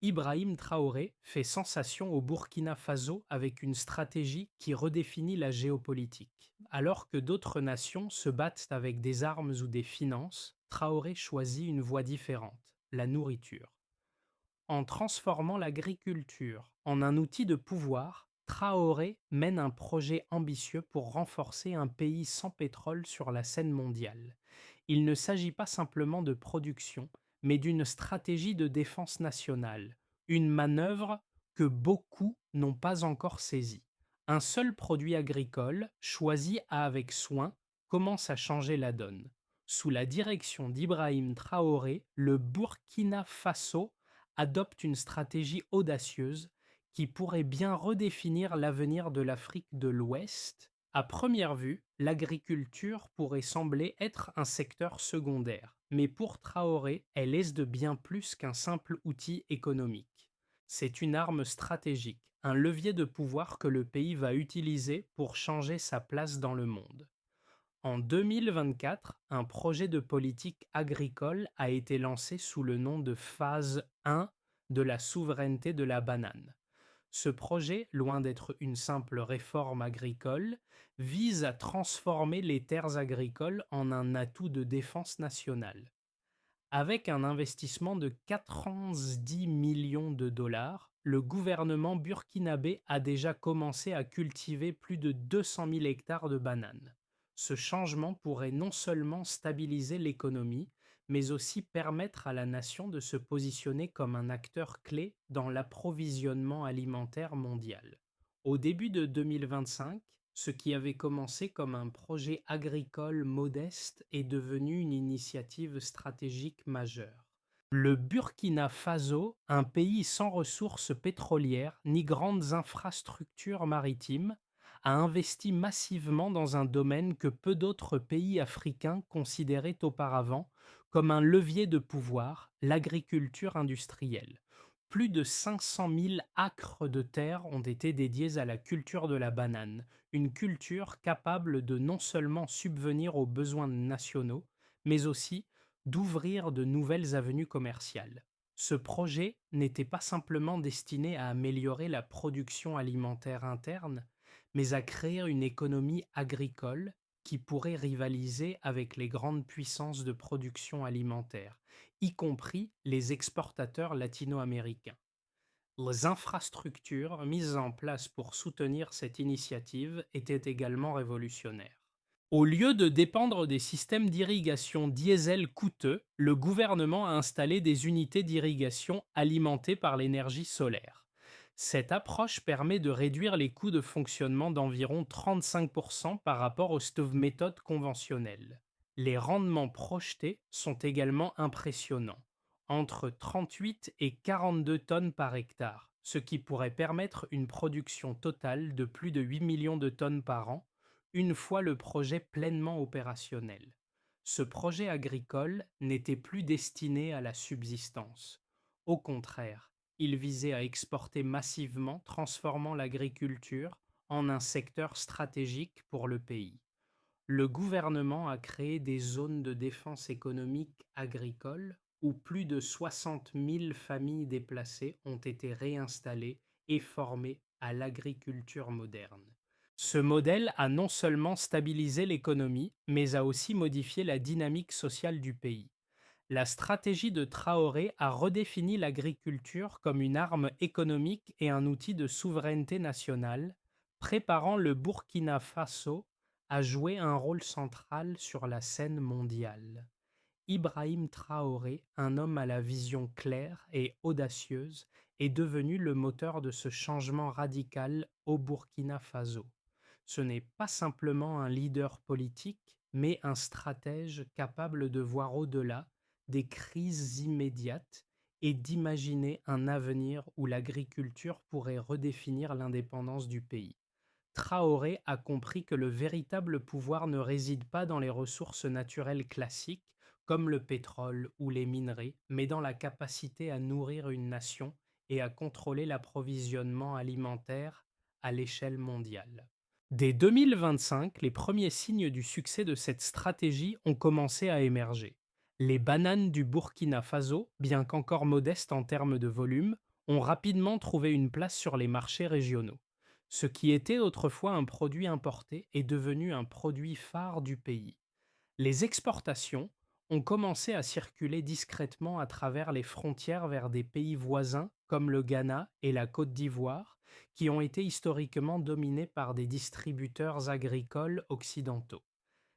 Ibrahim Traoré fait sensation au Burkina Faso avec une stratégie qui redéfinit la géopolitique. Alors que d'autres nations se battent avec des armes ou des finances, Traoré choisit une voie différente, la nourriture. En transformant l'agriculture en un outil de pouvoir, Traoré mène un projet ambitieux pour renforcer un pays sans pétrole sur la scène mondiale. Il ne s'agit pas simplement de production, mais d'une stratégie de défense nationale, une manœuvre que beaucoup n'ont pas encore saisie. Un seul produit agricole, choisi avec soin, commence à changer la donne. Sous la direction d'Ibrahim Traoré, le Burkina Faso adopte une stratégie audacieuse qui pourrait bien redéfinir l'avenir de l'Afrique de l'Ouest. À première vue, l'agriculture pourrait sembler être un secteur secondaire, mais pour Traoré, elle est de bien plus qu'un simple outil économique. C'est une arme stratégique, un levier de pouvoir que le pays va utiliser pour changer sa place dans le monde. En 2024, un projet de politique agricole a été lancé sous le nom de phase 1 de la souveraineté de la banane. Ce projet, loin d'être une simple réforme agricole, vise à transformer les terres agricoles en un atout de défense nationale. Avec un investissement de 90 millions de dollars, le gouvernement burkinabé a déjà commencé à cultiver plus de 200 000 hectares de bananes. Ce changement pourrait non seulement stabiliser l'économie, mais aussi permettre à la nation de se positionner comme un acteur clé dans l'approvisionnement alimentaire mondial. Au début de 2025, ce qui avait commencé comme un projet agricole modeste est devenu une initiative stratégique majeure. Le Burkina Faso, un pays sans ressources pétrolières ni grandes infrastructures maritimes, a investi massivement dans un domaine que peu d'autres pays africains considéraient auparavant comme un levier de pouvoir, l'agriculture industrielle. Plus de 500 000 acres de terre ont été dédiés à la culture de la banane, une culture capable de non seulement subvenir aux besoins nationaux, mais aussi d'ouvrir de nouvelles avenues commerciales. Ce projet n'était pas simplement destiné à améliorer la production alimentaire interne, mais à créer une économie agricole qui pourrait rivaliser avec les grandes puissances de production alimentaire, y compris les exportateurs latino-américains. Les infrastructures mises en place pour soutenir cette initiative étaient également révolutionnaires. Au lieu de dépendre des systèmes d'irrigation diesel coûteux, le gouvernement a installé des unités d'irrigation alimentées par l'énergie solaire. Cette approche permet de réduire les coûts de fonctionnement d'environ 35% par rapport aux stove méthodes conventionnelles. Les rendements projetés sont également impressionnants, entre 38 et 42 tonnes par hectare, ce qui pourrait permettre une production totale de plus de 8 millions de tonnes par an une fois le projet pleinement opérationnel. Ce projet agricole n'était plus destiné à la subsistance. Au contraire, il visait à exporter massivement, transformant l'agriculture en un secteur stratégique pour le pays. Le gouvernement a créé des zones de défense économique agricole où plus de 60 000 familles déplacées ont été réinstallées et formées à l'agriculture moderne. Ce modèle a non seulement stabilisé l'économie, mais a aussi modifié la dynamique sociale du pays. La stratégie de Traoré a redéfini l'agriculture comme une arme économique et un outil de souveraineté nationale, préparant le Burkina Faso à jouer un rôle central sur la scène mondiale. Ibrahim Traoré, un homme à la vision claire et audacieuse, est devenu le moteur de ce changement radical au Burkina Faso. Ce n'est pas simplement un leader politique, mais un stratège capable de voir au-delà des crises immédiates et d'imaginer un avenir où l'agriculture pourrait redéfinir l'indépendance du pays. Traoré a compris que le véritable pouvoir ne réside pas dans les ressources naturelles classiques, comme le pétrole ou les minerais, mais dans la capacité à nourrir une nation et à contrôler l'approvisionnement alimentaire à l'échelle mondiale. Dès 2025, les premiers signes du succès de cette stratégie ont commencé à émerger. Les bananes du Burkina Faso, bien qu'encore modestes en termes de volume, ont rapidement trouvé une place sur les marchés régionaux. Ce qui était autrefois un produit importé est devenu un produit phare du pays. Les exportations ont commencé à circuler discrètement à travers les frontières vers des pays voisins comme le Ghana et la Côte d'Ivoire, qui ont été historiquement dominés par des distributeurs agricoles occidentaux.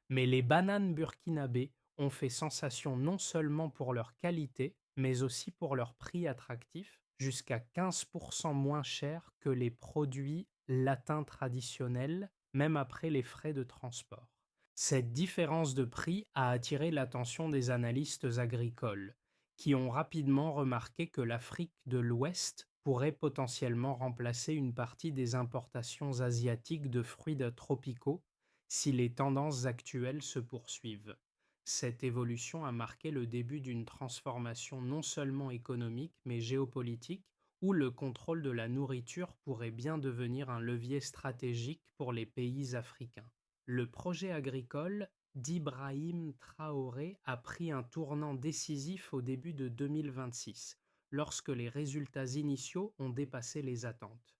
Mais les bananes burkinabées ont fait sensation non seulement pour leur qualité, mais aussi pour leur prix attractif, jusqu'à 15% moins cher que les produits latins traditionnels, même après les frais de transport. Cette différence de prix a attiré l'attention des analystes agricoles, qui ont rapidement remarqué que l'Afrique de l'Ouest pourrait potentiellement remplacer une partie des importations asiatiques de tropicaux si les tendances actuelles se poursuivent. Cette évolution a marqué le début d'une transformation non seulement économique mais géopolitique, où le contrôle de la nourriture pourrait bien devenir un levier stratégique pour les pays africains. Le projet agricole d'Ibrahim Traoré a pris un tournant décisif au début de 2026, lorsque les résultats initiaux ont dépassé les attentes.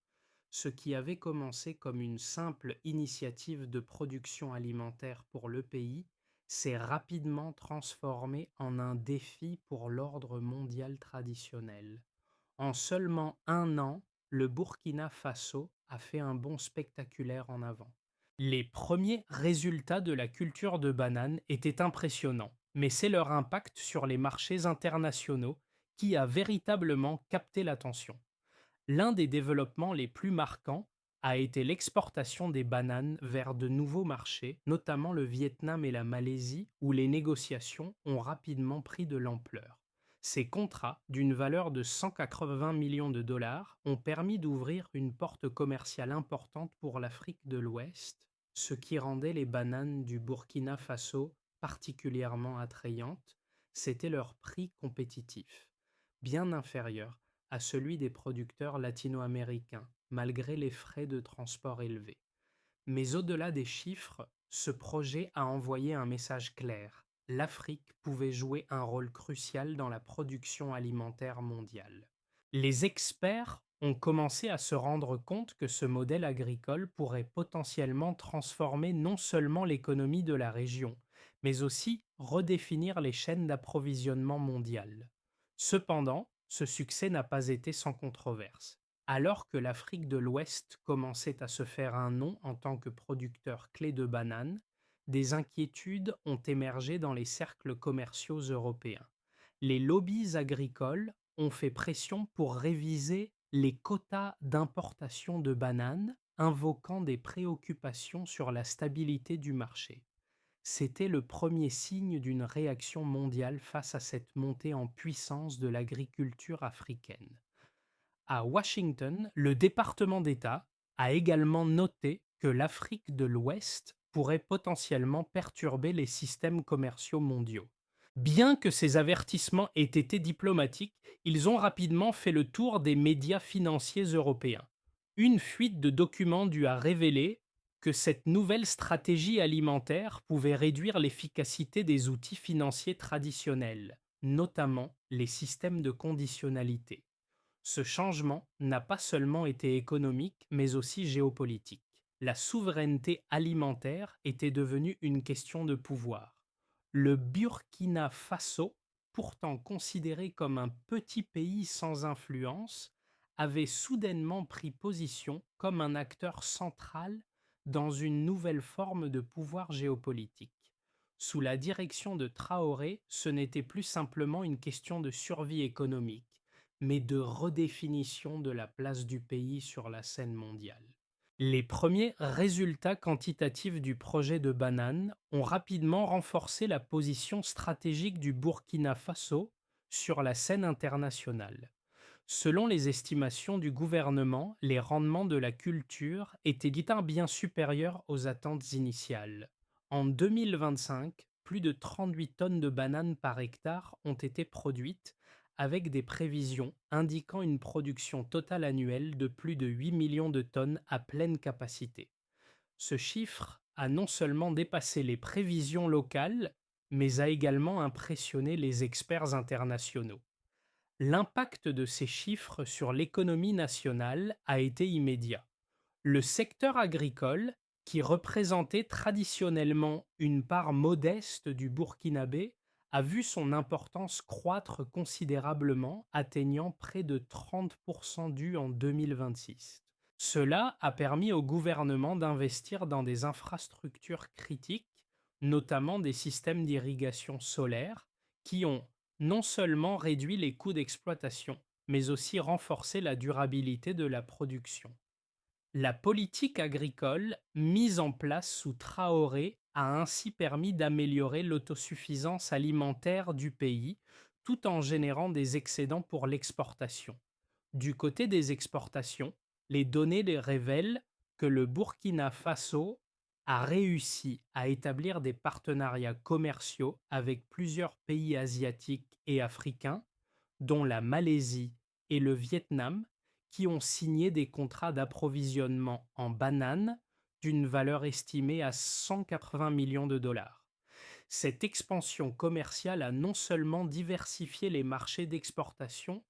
Ce qui avait commencé comme une simple initiative de production alimentaire pour le pays s'est rapidement transformé en un défi pour l'ordre mondial traditionnel. En seulement un an, le Burkina Faso a fait un bond spectaculaire en avant. Les premiers résultats de la culture de bananes étaient impressionnants, mais c'est leur impact sur les marchés internationaux qui a véritablement capté l'attention. L'un des développements les plus marquants a été l'exportation des bananes vers de nouveaux marchés, notamment le Vietnam et la Malaisie, où les négociations ont rapidement pris de l'ampleur. Ces contrats, d'une valeur de 180 millions de dollars, ont permis d'ouvrir une porte commerciale importante pour l'Afrique de l'Ouest, ce qui rendait les bananes du Burkina Faso particulièrement attrayantes. C'était leur prix compétitif, bien inférieur à celui des producteurs latino-américains, malgré les frais de transport élevés. Mais au-delà des chiffres, ce projet a envoyé un message clair. L'Afrique pouvait jouer un rôle crucial dans la production alimentaire mondiale. Les experts ont commencé à se rendre compte que ce modèle agricole pourrait potentiellement transformer non seulement l'économie de la région, mais aussi redéfinir les chaînes d'approvisionnement mondiales. Cependant, ce succès n'a pas été sans controverse. Alors que l'Afrique de l'Ouest commençait à se faire un nom en tant que producteur clé de bananes, des inquiétudes ont émergé dans les cercles commerciaux européens. Les lobbies agricoles ont fait pression pour réviser les quotas d'importation de bananes, invoquant des préoccupations sur la stabilité du marché. C'était le premier signe d'une réaction mondiale face à cette montée en puissance de l'agriculture africaine. À Washington, le département d'État a également noté que l'Afrique de l'Ouest pourrait potentiellement perturber les systèmes commerciaux mondiaux. Bien que ces avertissements aient été diplomatiques, ils ont rapidement fait le tour des médias financiers européens. Une fuite de documents due à révéler que cette nouvelle stratégie alimentaire pouvait réduire l'efficacité des outils financiers traditionnels, notamment les systèmes de conditionnalité. Ce changement n'a pas seulement été économique, mais aussi géopolitique. La souveraineté alimentaire était devenue une question de pouvoir. Le Burkina Faso, pourtant considéré comme un petit pays sans influence, avait soudainement pris position comme un acteur central dans une nouvelle forme de pouvoir géopolitique. Sous la direction de Traoré, ce n'était plus simplement une question de survie économique, mais de redéfinition de la place du pays sur la scène mondiale. Les premiers résultats quantitatifs du projet de banane ont rapidement renforcé la position stratégique du Burkina Faso sur la scène internationale. Selon les estimations du gouvernement, les rendements de la culture étaient bien supérieurs aux attentes initiales. En 2025, plus de 38 tonnes de bananes par hectare ont été produites, avec des prévisions indiquant une production totale annuelle de plus de 8 millions de tonnes à pleine capacité. Ce chiffre a non seulement dépassé les prévisions locales, mais a également impressionné les experts internationaux. L'impact de ces chiffres sur l'économie nationale a été immédiat. Le secteur agricole, qui représentait traditionnellement une part modeste du burkinabé, a vu son importance croître considérablement, atteignant près de 30% du en 2026. Cela a permis au gouvernement d'investir dans des infrastructures critiques, notamment des systèmes d'irrigation solaire, qui ont non seulement réduit les coûts d'exploitation, mais aussi renforcé la durabilité de la production. La politique agricole mise en place sous Traoré a ainsi permis d'améliorer l'autosuffisance alimentaire du pays tout en générant des excédents pour l'exportation. Du côté des exportations, les données révèlent que le Burkina Faso a réussi à établir des partenariats commerciaux avec plusieurs pays asiatiques et africains, dont la Malaisie et le Vietnam, qui ont signé des contrats d'approvisionnement en bananes d'une valeur estimée à 180 millions de dollars. Cette expansion commerciale a non seulement diversifié les marchés d'exportation,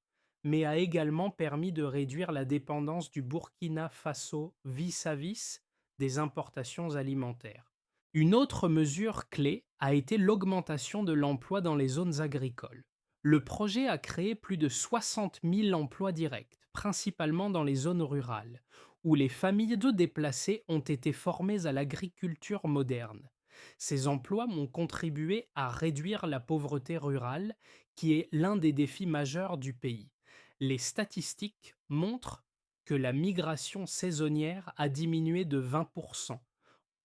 mais a également permis de réduire la dépendance du Burkina Faso vis-à-vis des importations alimentaires. Une autre mesure clé a été l'augmentation de l'emploi dans les zones agricoles. Le projet a créé plus de 60 000 emplois directs, principalement dans les zones rurales, où les familles de déplacés ont été formées à l'agriculture moderne. Ces emplois ont contribué à réduire la pauvreté rurale, qui est l'un des défis majeurs du pays. Les statistiques montrent que la migration saisonnière a diminué de 20%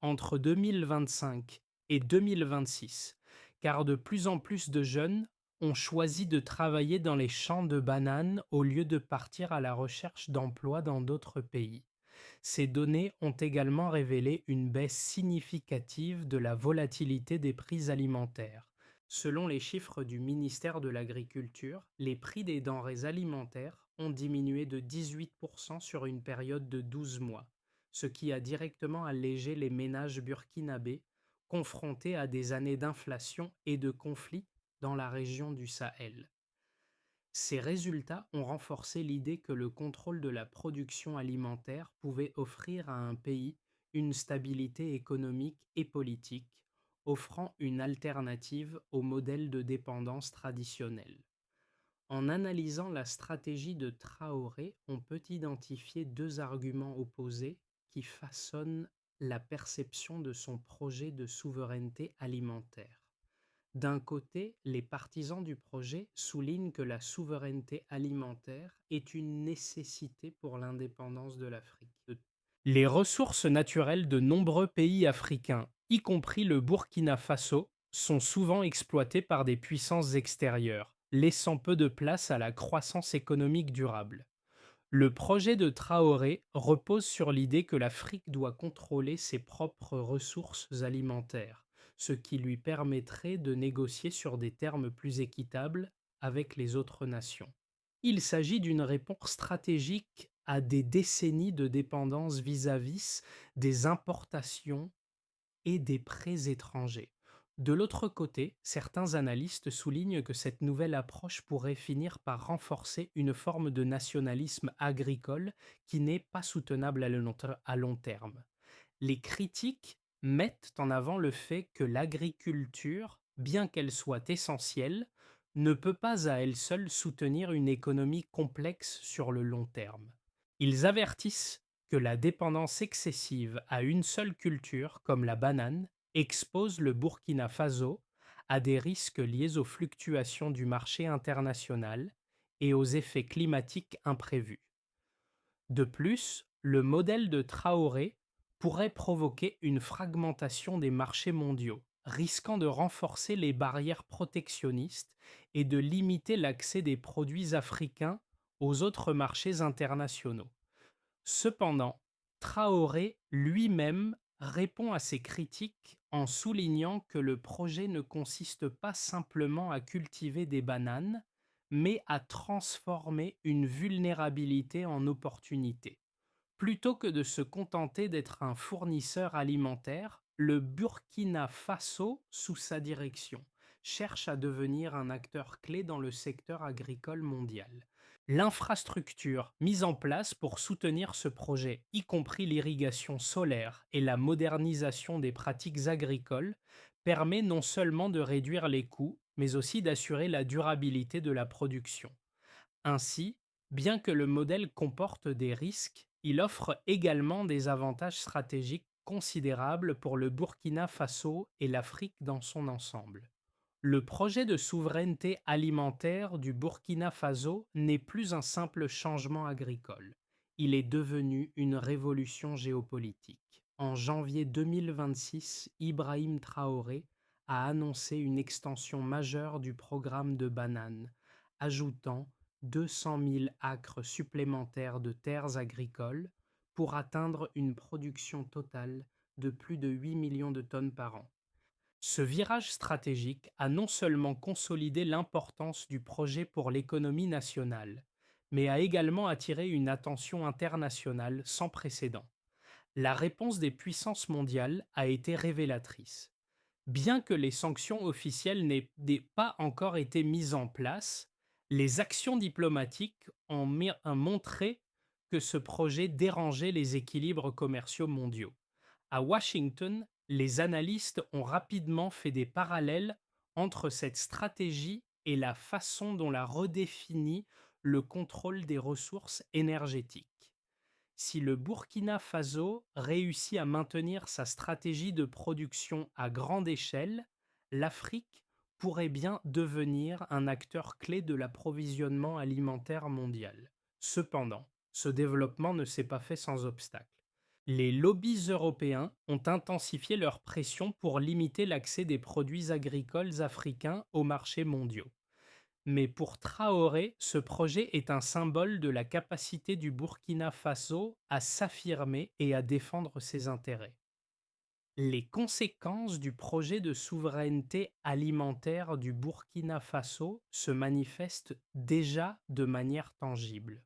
entre 2025 et 2026, car de plus en plus de jeunes ont choisi de travailler dans les champs de bananes au lieu de partir à la recherche d'emplois dans d'autres pays. Ces données ont également révélé une baisse significative de la volatilité des prix alimentaires. Selon les chiffres du ministère de l'Agriculture, les prix des denrées alimentaires ont diminué de 18% sur une période de 12 mois, ce qui a directement allégé les ménages burkinabés confrontés à des années d'inflation et de conflits dans la région du Sahel. Ces résultats ont renforcé l'idée que le contrôle de la production alimentaire pouvait offrir à un pays une stabilité économique et politique, offrant une alternative au modèle de dépendance traditionnel. En analysant la stratégie de Traoré, on peut identifier deux arguments opposés qui façonnent la perception de son projet de souveraineté alimentaire. D'un côté, les partisans du projet soulignent que la souveraineté alimentaire est une nécessité pour l'indépendance de l'Afrique. Les ressources naturelles de nombreux pays africains, y compris le Burkina Faso, sont souvent exploitées par des puissances extérieures, laissant peu de place à la croissance économique durable. Le projet de Traoré repose sur l'idée que l'Afrique doit contrôler ses propres ressources alimentaires, ce qui lui permettrait de négocier sur des termes plus équitables avec les autres nations. Il s'agit d'une réponse stratégique à des décennies de dépendance vis-à-vis des importations et des prêts étrangers. De l'autre côté, certains analystes soulignent que cette nouvelle approche pourrait finir par renforcer une forme de nationalisme agricole qui n'est pas soutenable à long terme. Les critiques mettent en avant le fait que l'agriculture, bien qu'elle soit essentielle, ne peut pas à elle seule soutenir une économie complexe sur le long terme. Ils avertissent que la dépendance excessive à une seule culture, comme la banane, expose le Burkina Faso à des risques liés aux fluctuations du marché international et aux effets climatiques imprévus. De plus, le modèle de Traoré pourrait provoquer une fragmentation des marchés mondiaux, risquant de renforcer les barrières protectionnistes et de limiter l'accès des produits africains aux autres marchés internationaux. Cependant, Traoré lui-même répond à ces critiques en soulignant que le projet ne consiste pas simplement à cultiver des bananes, mais à transformer une vulnérabilité en opportunité. Plutôt que de se contenter d'être un fournisseur alimentaire, le Burkina Faso, sous sa direction, cherche à devenir un acteur clé dans le secteur agricole mondial. L'infrastructure mise en place pour soutenir ce projet, y compris l'irrigation solaire et la modernisation des pratiques agricoles, permet non seulement de réduire les coûts, mais aussi d'assurer la durabilité de la production. Ainsi, bien que le modèle comporte des risques, il offre également des avantages stratégiques considérables pour le Burkina Faso et l'Afrique dans son ensemble. Le projet de souveraineté alimentaire du Burkina Faso n'est plus un simple changement agricole. Il est devenu une révolution géopolitique. En janvier 2026, Ibrahim Traoré a annoncé une extension majeure du programme de bananes, ajoutant 200 000 acres supplémentaires de terres agricoles pour atteindre une production totale de plus de 8 millions de tonnes par an. Ce virage stratégique a non seulement consolidé l'importance du projet pour l'économie nationale, mais a également attiré une attention internationale sans précédent. La réponse des puissances mondiales a été révélatrice. Bien que les sanctions officielles n'aient pas encore été mises en place, les actions diplomatiques ont montré que ce projet dérangeait les équilibres commerciaux mondiaux. À Washington, les analystes ont rapidement fait des parallèles entre cette stratégie et la façon dont la redéfinit le contrôle des ressources énergétiques. Si le Burkina Faso réussit à maintenir sa stratégie de production à grande échelle, l'Afrique pourrait bien devenir un acteur clé de l'approvisionnement alimentaire mondial. Cependant, ce développement ne s'est pas fait sans obstacle. Les lobbies européens ont intensifié leur pression pour limiter l'accès des produits agricoles africains aux marchés mondiaux. Mais pour Traoré, ce projet est un symbole de la capacité du Burkina Faso à s'affirmer et à défendre ses intérêts. Les conséquences du projet de souveraineté alimentaire du Burkina Faso se manifestent déjà de manière tangible.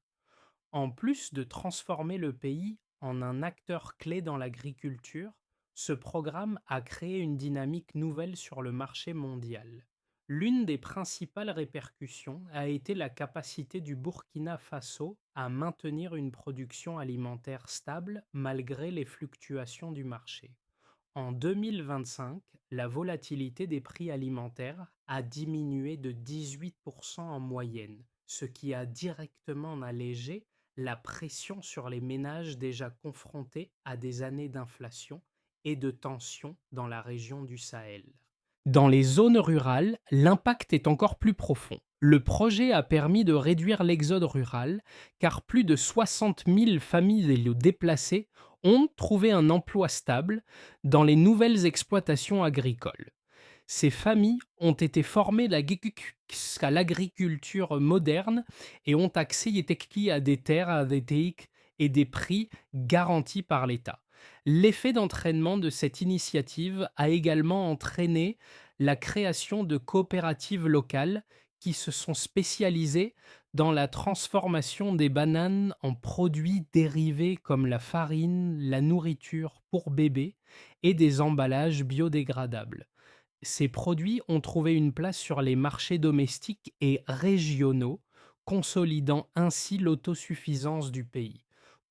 En plus de transformer le pays en un acteur clé dans l'agriculture, ce programme a créé une dynamique nouvelle sur le marché mondial. L'une des principales répercussions a été la capacité du Burkina Faso à maintenir une production alimentaire stable malgré les fluctuations du marché. En 2025, la volatilité des prix alimentaires a diminué de 18% en moyenne, ce qui a directement allégé la pression sur les ménages déjà confrontés à des années d'inflation et de tensions dans la région du Sahel. Dans les zones rurales, l'impact est encore plus profond. Le projet a permis de réduire l'exode rural car plus de 60 000 familles déplacées ont trouvé un emploi stable dans les nouvelles exploitations agricoles. Ces familles ont été formées à l'agriculture moderne et ont accès à des terres, à des TIC et des prix garantis par l'État. L'effet d'entraînement de cette initiative a également entraîné la création de coopératives locales qui se sont spécialisées dans la transformation des bananes en produits dérivés comme la farine, la nourriture pour bébés et des emballages biodégradables. Ces produits ont trouvé une place sur les marchés domestiques et régionaux, consolidant ainsi l'autosuffisance du pays.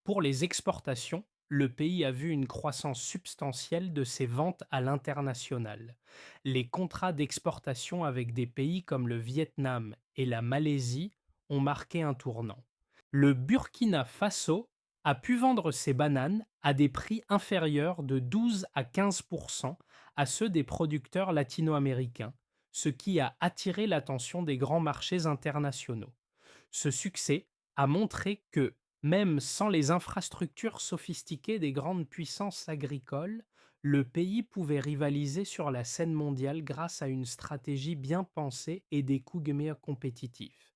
Pour les exportations, le pays a vu une croissance substantielle de ses ventes à l'international. Les contrats d'exportation avec des pays comme le Vietnam et la Malaisie ont marqué un tournant. Le Burkina Faso a pu vendre ses bananes à des prix inférieurs de 12 à 15% à ceux des producteurs latino-américains, ce qui a attiré l'attention des grands marchés internationaux. Ce succès a montré que, même sans les infrastructures sophistiquées des grandes puissances agricoles, le pays pouvait rivaliser sur la scène mondiale grâce à une stratégie bien pensée et des coûts compétitifs.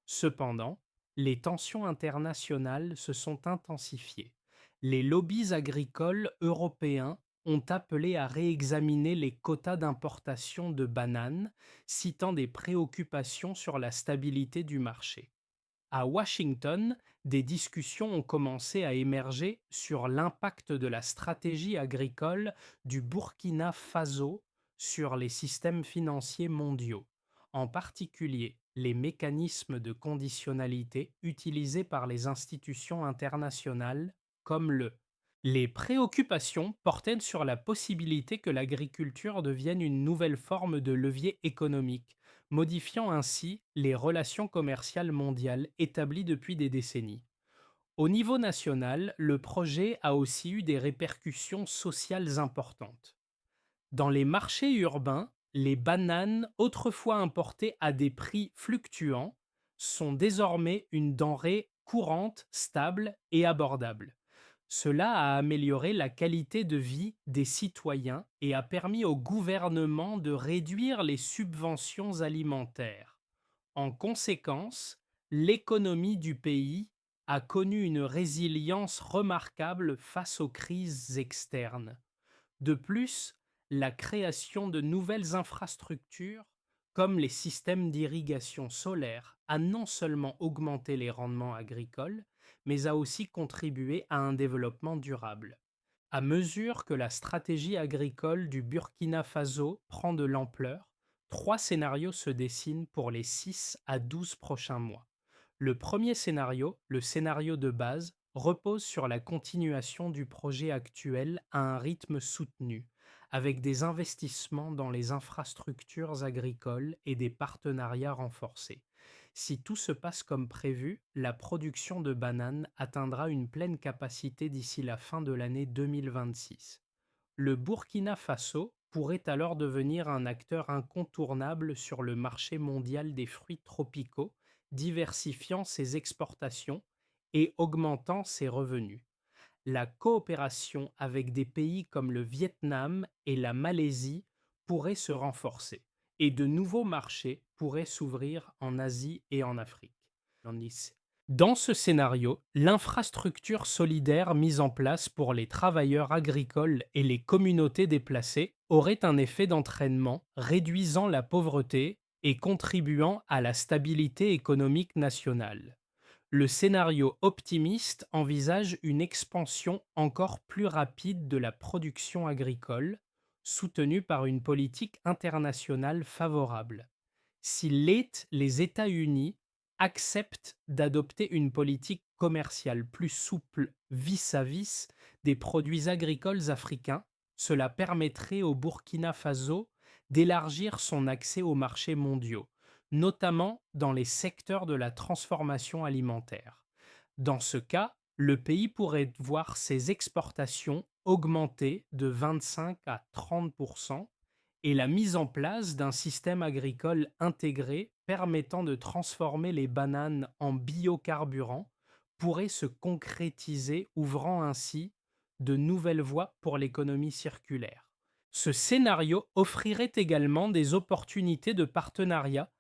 Cependant, les tensions internationales se sont intensifiées. Les lobbies agricoles européens ont appelé à réexaminer les quotas d'importation de bananes, citant des préoccupations sur la stabilité du marché. À Washington, des discussions ont commencé à émerger sur l'impact de la stratégie agricole du Burkina Faso sur les systèmes financiers mondiaux, en particulier les mécanismes de conditionnalité utilisés par les institutions internationales comme le. Les préoccupations portaient sur la possibilité que l'agriculture devienne une nouvelle forme de levier économique, modifiant ainsi les relations commerciales mondiales établies depuis des décennies. Au niveau national, le projet a aussi eu des répercussions sociales importantes. Dans les marchés urbains, les bananes, autrefois importées à des prix fluctuants, sont désormais une denrée courante, stable et abordable. Cela a amélioré la qualité de vie des citoyens et a permis au gouvernement de réduire les subventions alimentaires. En conséquence, l'économie du pays a connu une résilience remarquable face aux crises externes. De plus, la création de nouvelles infrastructures, comme les systèmes d'irrigation solaire, a non seulement augmenté les rendements agricoles, mais a aussi contribué à un développement durable. À mesure que la stratégie agricole du Burkina Faso prend de l'ampleur, trois scénarios se dessinent pour les 6 à 12 prochains mois. Le premier scénario, le scénario de base, repose sur la continuation du projet actuel à un rythme soutenu, avec des investissements dans les infrastructures agricoles et des partenariats renforcés. Si tout se passe comme prévu, la production de bananes atteindra une pleine capacité d'ici la fin de l'année 2026. Le Burkina Faso pourrait alors devenir un acteur incontournable sur le marché mondial des fruits tropicaux, diversifiant ses exportations et augmentant ses revenus. La coopération avec des pays comme le Vietnam et la Malaisie pourrait se renforcer et de nouveaux marchés pourraient s'ouvrir en Asie et en Afrique. Dans ce scénario, l'infrastructure solidaire mise en place pour les travailleurs agricoles et les communautés déplacées aurait un effet d'entraînement, réduisant la pauvreté et contribuant à la stabilité économique nationale. Le scénario optimiste envisage une expansion encore plus rapide de la production agricole, soutenue par une politique internationale favorable. Si les États-Unis acceptent d'adopter une politique commerciale plus souple vis-à-vis des produits agricoles africains, cela permettrait au Burkina Faso d'élargir son accès aux marchés mondiaux, notamment dans les secteurs de la transformation alimentaire. Dans ce cas, le pays pourrait voir ses exportations augmenter de 25 à 30 et la mise en place d'un système agricole intégré permettant de transformer les bananes en biocarburant pourrait se concrétiser, ouvrant ainsi de nouvelles voies pour l'économie circulaire. Ce scénario offrirait également des opportunités de partenariat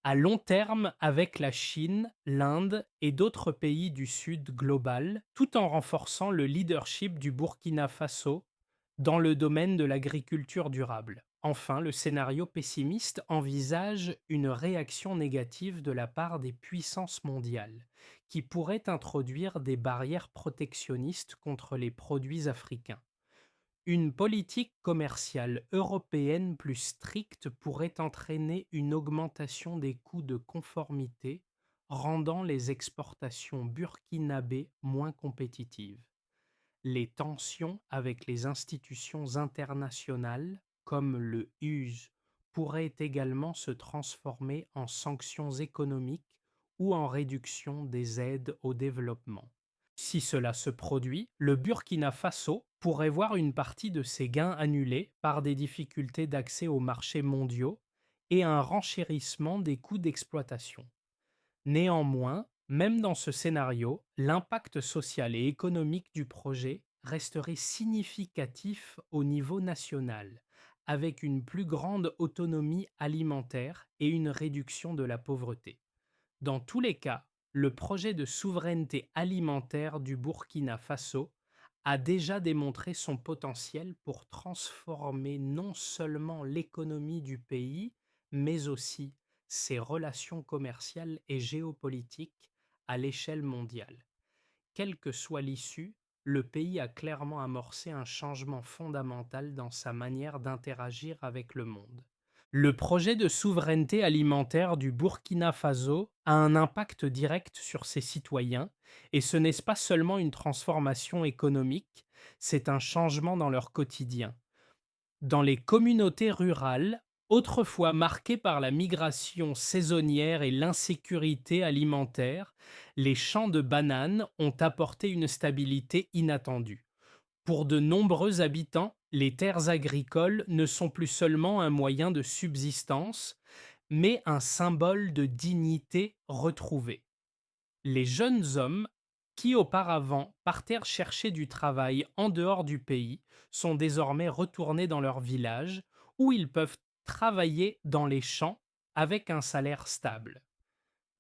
à long terme avec la Chine, l'Inde et d'autres pays du Sud global, tout en renforçant le leadership du Burkina Faso dans le domaine de l'agriculture durable. Enfin, le scénario pessimiste envisage une réaction négative de la part des puissances mondiales, qui pourraient introduire des barrières protectionnistes contre les produits africains. Une politique commerciale européenne plus stricte pourrait entraîner une augmentation des coûts de conformité, rendant les exportations burkinabées moins compétitives. Les tensions avec les institutions internationales, comme le US, pourraient également se transformer en sanctions économiques ou en réduction des aides au développement. Si cela se produit, le Burkina Faso pourrait voir une partie de ses gains annulés par des difficultés d'accès aux marchés mondiaux et un renchérissement des coûts d'exploitation. Néanmoins, même dans ce scénario, l'impact social et économique du projet resterait significatif au niveau national, avec une plus grande autonomie alimentaire et une réduction de la pauvreté. Dans tous les cas, le projet de souveraineté alimentaire du Burkina Faso a déjà démontré son potentiel pour transformer non seulement l'économie du pays, mais aussi ses relations commerciales et géopolitiques à l'échelle mondiale. Quelle que soit l'issue, le pays a clairement amorcé un changement fondamental dans sa manière d'interagir avec le monde. Le projet de souveraineté alimentaire du Burkina Faso a un impact direct sur ses citoyens, et ce n'est pas seulement une transformation économique, c'est un changement dans leur quotidien. Dans les communautés rurales, autrefois marquées par la migration saisonnière et l'insécurité alimentaire, les champs de bananes ont apporté une stabilité inattendue. Pour de nombreux habitants, les terres agricoles ne sont plus seulement un moyen de subsistance, mais un symbole de dignité retrouvée. Les jeunes hommes qui auparavant partèrent chercher du travail en dehors du pays sont désormais retournés dans leur village où ils peuvent travailler dans les champs avec un salaire stable.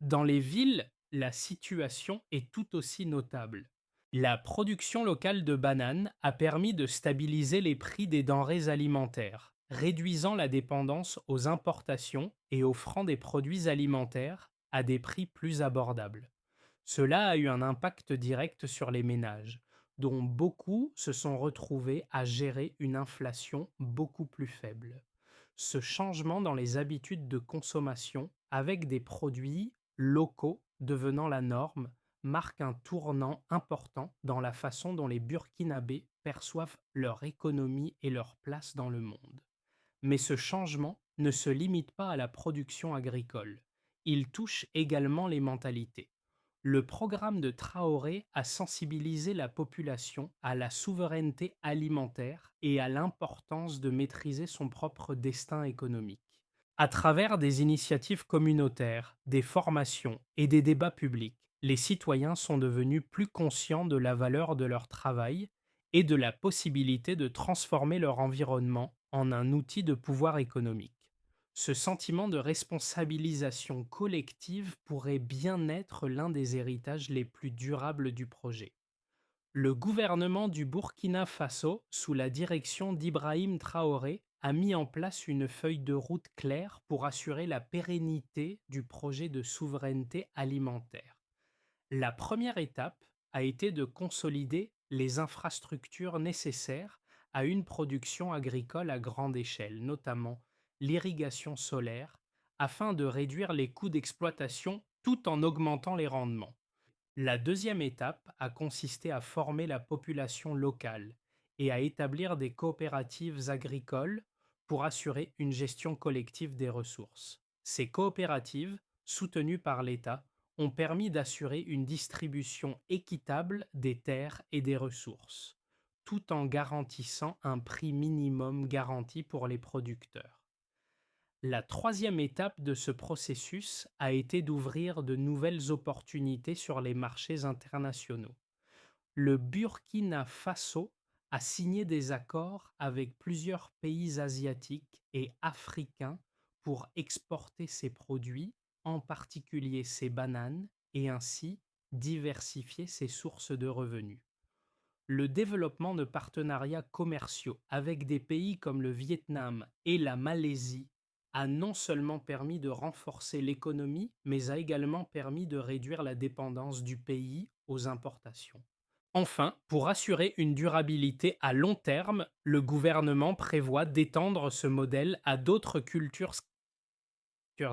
Dans les villes, la situation est tout aussi notable. La production locale de bananes a permis de stabiliser les prix des denrées alimentaires, réduisant la dépendance aux importations et offrant des produits alimentaires à des prix plus abordables. Cela a eu un impact direct sur les ménages, dont beaucoup se sont retrouvés à gérer une inflation beaucoup plus faible. Ce changement dans les habitudes de consommation, avec des produits locaux devenant la norme, marque un tournant important dans la façon dont les Burkinabés perçoivent leur économie et leur place dans le monde. Mais ce changement ne se limite pas à la production agricole. Il touche également les mentalités. Le programme de Traoré a sensibilisé la population à la souveraineté alimentaire et à l'importance de maîtriser son propre destin économique. À travers des initiatives communautaires, des formations et des débats publics, les citoyens sont devenus plus conscients de la valeur de leur travail et de la possibilité de transformer leur environnement en un outil de pouvoir économique. Ce sentiment de responsabilisation collective pourrait bien être l'un des héritages les plus durables du projet. Le gouvernement du Burkina Faso, sous la direction d'Ibrahim Traoré, a mis en place une feuille de route claire pour assurer la pérennité du projet de souveraineté alimentaire. La première étape a été de consolider les infrastructures nécessaires à une production agricole à grande échelle, notamment l'irrigation solaire, afin de réduire les coûts d'exploitation tout en augmentant les rendements. La deuxième étape a consisté à former la population locale et à établir des coopératives agricoles pour assurer une gestion collective des ressources. Ces coopératives, soutenues par l'État, ont permis d'assurer une distribution équitable des terres et des ressources, tout en garantissant un prix minimum garanti pour les producteurs. La troisième étape de ce processus a été d'ouvrir de nouvelles opportunités sur les marchés internationaux. Le Burkina Faso a signé des accords avec plusieurs pays asiatiques et africains pour exporter ses produits, en particulier ses bananes, et ainsi diversifier ses sources de revenus. Le développement de partenariats commerciaux avec des pays comme le Vietnam et la Malaisie a non seulement permis de renforcer l'économie, mais a également permis de réduire la dépendance du pays aux importations. Enfin, pour assurer une durabilité à long terme, le gouvernement prévoit d'étendre ce modèle à d'autres cultures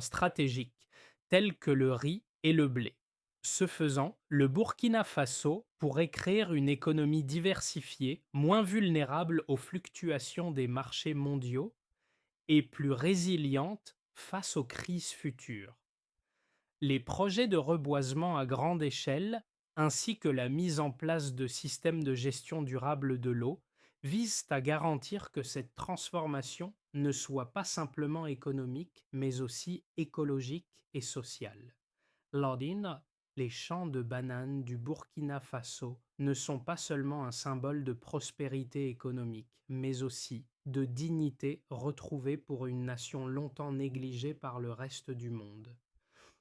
stratégiques, telles que le riz et le blé. Ce faisant, le Burkina Faso pourrait créer une économie diversifiée, moins vulnérable aux fluctuations des marchés mondiaux et plus résiliente face aux crises futures. Les projets de reboisement à grande échelle, ainsi que la mise en place de systèmes de gestion durable de l'eau, visent à garantir que cette transformation ne soit pas simplement économique, mais aussi écologique et sociale. Lordine, les champs de bananes du Burkina Faso ne sont pas seulement un symbole de prospérité économique, mais aussi de dignité retrouvée pour une nation longtemps négligée par le reste du monde.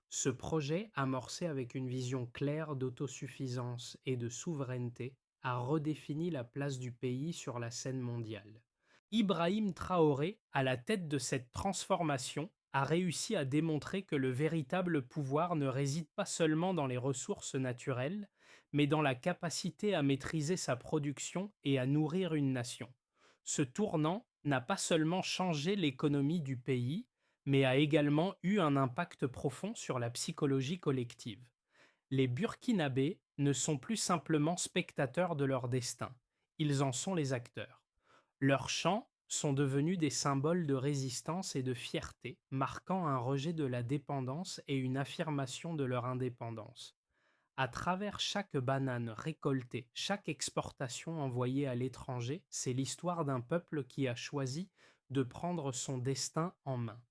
Ce projet, amorcé avec une vision claire d'autosuffisance et de souveraineté, a redéfini la place du pays sur la scène mondiale. Ibrahim Traoré, à la tête de cette transformation, a réussi à démontrer que le véritable pouvoir ne réside pas seulement dans les ressources naturelles, mais dans la capacité à maîtriser sa production et à nourrir une nation. Ce tournant n'a pas seulement changé l'économie du pays, mais a également eu un impact profond sur la psychologie collective. Les Burkinabés ne sont plus simplement spectateurs de leur destin, ils en sont les acteurs. Leurs chants sont devenus des symboles de résistance et de fierté, marquant un rejet de la dépendance et une affirmation de leur indépendance. À travers chaque banane récoltée, chaque exportation envoyée à l'étranger, c'est l'histoire d'un peuple qui a choisi de prendre son destin en main.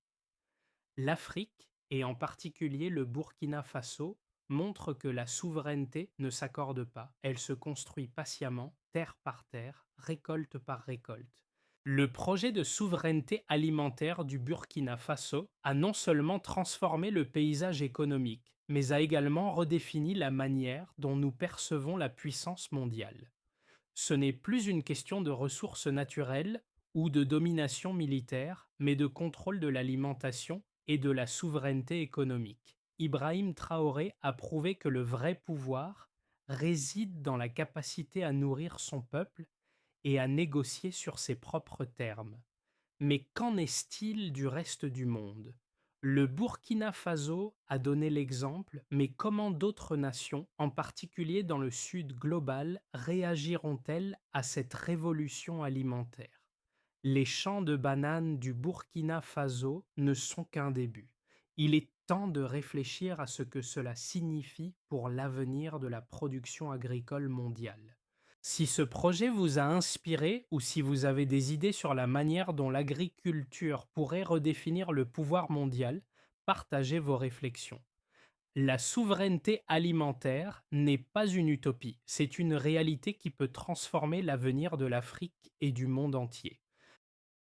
L'Afrique, et en particulier le Burkina Faso, montre que la souveraineté ne s'accorde pas, elle se construit patiemment, terre par terre, récolte par récolte. Le projet de souveraineté alimentaire du Burkina Faso a non seulement transformé le paysage économique, mais a également redéfini la manière dont nous percevons la puissance mondiale. Ce n'est plus une question de ressources naturelles ou de domination militaire, mais de contrôle de l'alimentation et de la souveraineté économique. Ibrahim Traoré a prouvé que le vrai pouvoir réside dans la capacité à nourrir son peuple et à négocier sur ses propres termes. Mais qu'en est-il du reste du monde? Le Burkina Faso a donné l'exemple, mais comment d'autres nations, en particulier dans le sud global, réagiront-elles à cette révolution alimentaire? Les champs de bananes du Burkina Faso ne sont qu'un début. Il est temps de réfléchir à ce que cela signifie pour l'avenir de la production agricole mondiale. Si ce projet vous a inspiré ou si vous avez des idées sur la manière dont l'agriculture pourrait redéfinir le pouvoir mondial, partagez vos réflexions. La souveraineté alimentaire n'est pas une utopie, c'est une réalité qui peut transformer l'avenir de l'Afrique et du monde entier.